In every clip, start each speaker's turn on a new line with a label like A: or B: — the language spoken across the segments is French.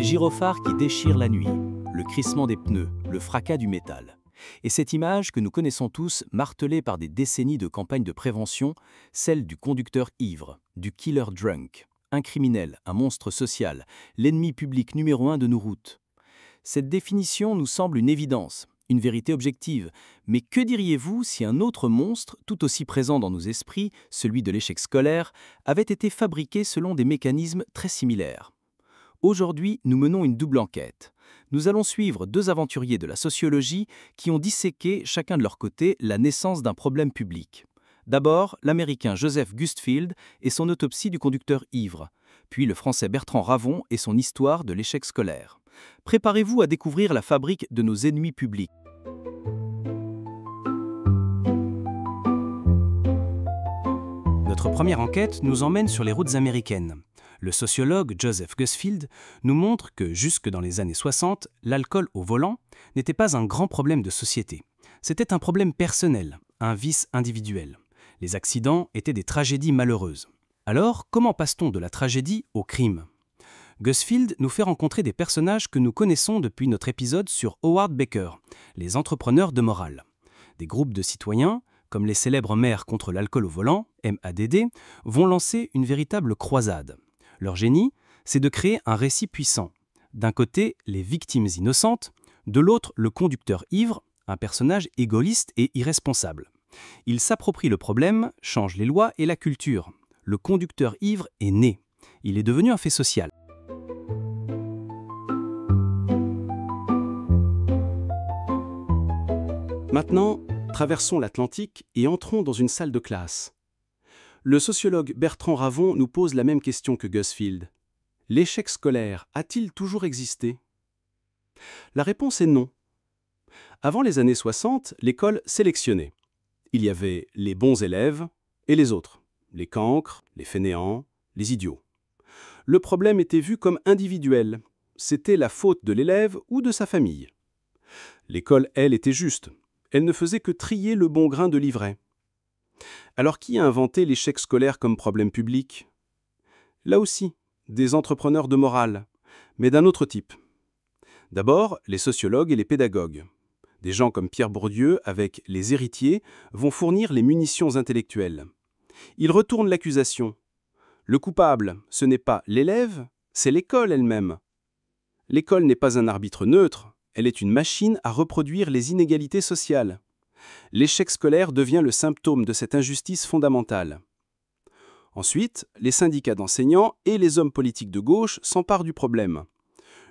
A: gyrophares qui déchirent la nuit, le crissement des pneus, le fracas du métal. Et cette image que nous connaissons tous, martelée par des décennies de campagnes de prévention, celle du conducteur ivre, du killer drunk, un criminel, un monstre social, l'ennemi public numéro 1 de nos routes. Cette définition nous semble une évidence, une vérité objective. Mais que diriez-vous si un autre monstre, tout aussi présent dans nos esprits, celui de l'échec scolaire, avait été fabriqué selon des mécanismes très similaires? Aujourd'hui, nous menons une double enquête. Nous allons suivre deux aventuriers de la sociologie qui ont disséqué, chacun de leur côté, la naissance d'un problème public. D'abord, l'Américain Joseph Gustfield et son autopsie du conducteur ivre, puis le Français Bertrand Ravon et son histoire de l'échec scolaire. Préparez-vous à découvrir la fabrique de nos ennemis publics. Notre première enquête nous emmène sur les routes américaines. Le sociologue Joseph Gustfield nous montre que, jusque dans les années 60, l'alcool au volant n'était pas un grand problème de société. C'était un problème personnel, un vice individuel. Les accidents étaient des tragédies malheureuses. Alors, comment passe-t-on de la tragédie au crime ? Gustfield nous fait rencontrer des personnages que nous connaissons depuis notre épisode sur Howard Baker, les entrepreneurs de morale. Des groupes de citoyens, comme les célèbres Mères contre l'alcool au volant, MADD, vont lancer une véritable croisade. Leur génie, c'est de créer un récit puissant. D'un côté, les victimes innocentes, de l'autre, le conducteur ivre, un personnage égoïste et irresponsable. Il s'approprie le problème, change les lois et la culture. Le conducteur ivre est né. Il est devenu un fait social.
B: Maintenant, traversons l'Atlantique et entrons dans une salle de classe. Le sociologue Bertrand Ravon nous pose la même question que Gustfield. L'échec scolaire a-t-il toujours existé ? La réponse est non. Avant les années 60, l'école sélectionnait. Il y avait les bons élèves et les autres, les cancres, les fainéants, les idiots. Le problème était vu comme individuel. C'était la faute de l'élève ou de sa famille. L'école, elle, était juste. Elle ne faisait que trier le bon grain de l'ivraie. Alors qui a inventé l'échec scolaire comme problème public ? Là aussi, des entrepreneurs de morale, mais d'un autre type. D'abord, les sociologues et les pédagogues. Des gens comme Pierre Bourdieu, avec Les Héritiers, vont fournir les munitions intellectuelles. Ils retournent l'accusation. Le coupable, ce n'est pas l'élève, c'est l'école elle-même. L'école n'est pas un arbitre neutre, elle est une machine à reproduire les inégalités sociales. L'échec scolaire devient le symptôme de cette injustice fondamentale. Ensuite, les syndicats d'enseignants et les hommes politiques de gauche s'emparent du problème.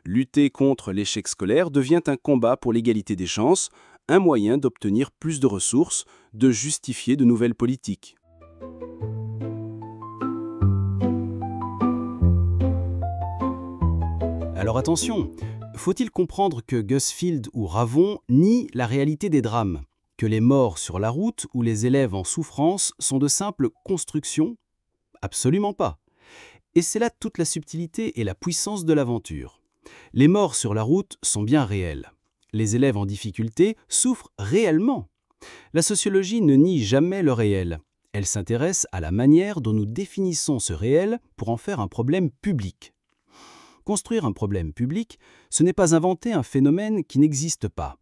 B: Lutter contre l'échec scolaire devient un combat pour l'égalité des chances, un moyen d'obtenir plus de ressources, de justifier de nouvelles politiques.
A: Alors attention, faut-il comprendre que Gustfield ou Ravon nient la réalité des drames ? Que les morts sur la route ou les élèves en souffrance sont de simples constructions ? Absolument pas. Et c'est là toute la subtilité et la puissance de l'aventure. Les morts sur la route sont bien réels. Les élèves en difficulté souffrent réellement. La sociologie ne nie jamais le réel. Elle s'intéresse à la manière dont nous définissons ce réel pour en faire un problème public. Construire un problème public, ce n'est pas inventer un phénomène qui n'existe pas.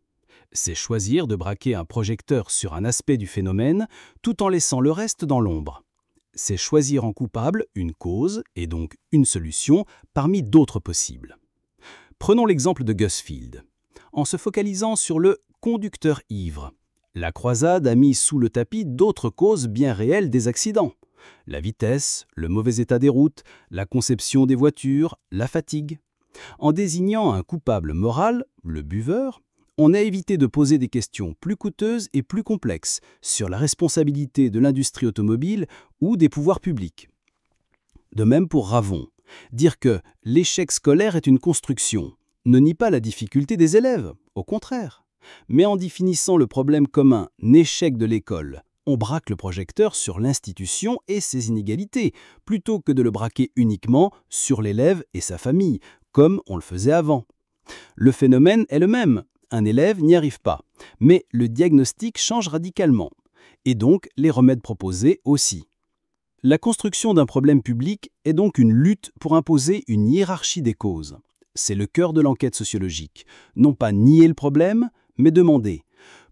A: C'est choisir de braquer un projecteur sur un aspect du phénomène tout en laissant le reste dans l'ombre. C'est choisir en coupable une cause et donc une solution parmi d'autres possibles. Prenons l'exemple de Gustfield. En se focalisant sur le conducteur ivre, la croisade a mis sous le tapis d'autres causes bien réelles des accidents. La vitesse, le mauvais état des routes, la conception des voitures, la fatigue. En désignant un coupable moral, le buveur, on a évité de poser des questions plus coûteuses et plus complexes sur la responsabilité de l'industrie automobile ou des pouvoirs publics. De même pour Ravon, dire que l'échec scolaire est une construction ne nie pas la difficulté des élèves, au contraire. Mais en définissant le problème comme un échec de l'école, on braque le projecteur sur l'institution et ses inégalités, plutôt que de le braquer uniquement sur l'élève et sa famille, comme on le faisait avant. Le phénomène est le même. Un élève n'y arrive pas, mais le diagnostic change radicalement, et donc les remèdes proposés aussi. La construction d'un problème public est donc une lutte pour imposer une hiérarchie des causes. c'est le cœur de l'enquête sociologique. Non pas nier le problème, mais demander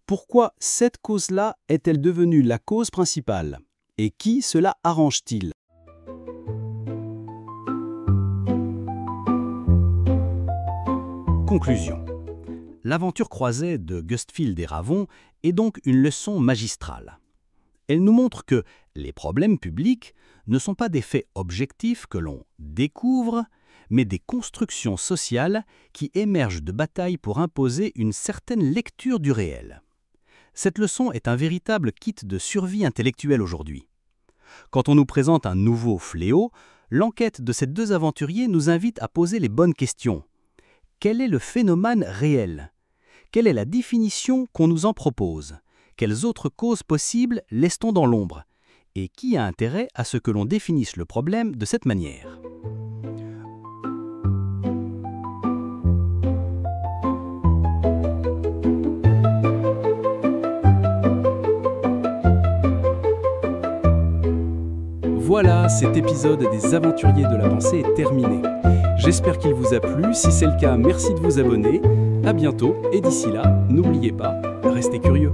A: pourquoi cette cause-là est-elle devenue la cause principale? Et qui cela arrange-t-il? Conclusion. L'aventure croisée de Gustfield et Ravon est donc une leçon magistrale. Elle nous montre que les problèmes publics ne sont pas des faits objectifs que l'on découvre, mais des constructions sociales qui émergent de batailles pour imposer une certaine lecture du réel. Cette leçon est un véritable kit de survie intellectuelle aujourd'hui. Quand on nous présente un nouveau fléau, l'enquête de ces deux aventuriers nous invite à poser les bonnes questions. Quel est le phénomène réel? Quelle est la définition qu'on nous en propose? Quelles autres causes possibles laisse-t-on dans l'ombre? Et qui a intérêt à ce que l'on définisse le problème de cette manière?
B: Voilà, cet épisode des Aventuriers de la Pensée est terminé. J'espère qu'il vous a plu. Si c'est le cas, merci de vous abonner. À bientôt et d'ici là, n'oubliez pas, restez curieux.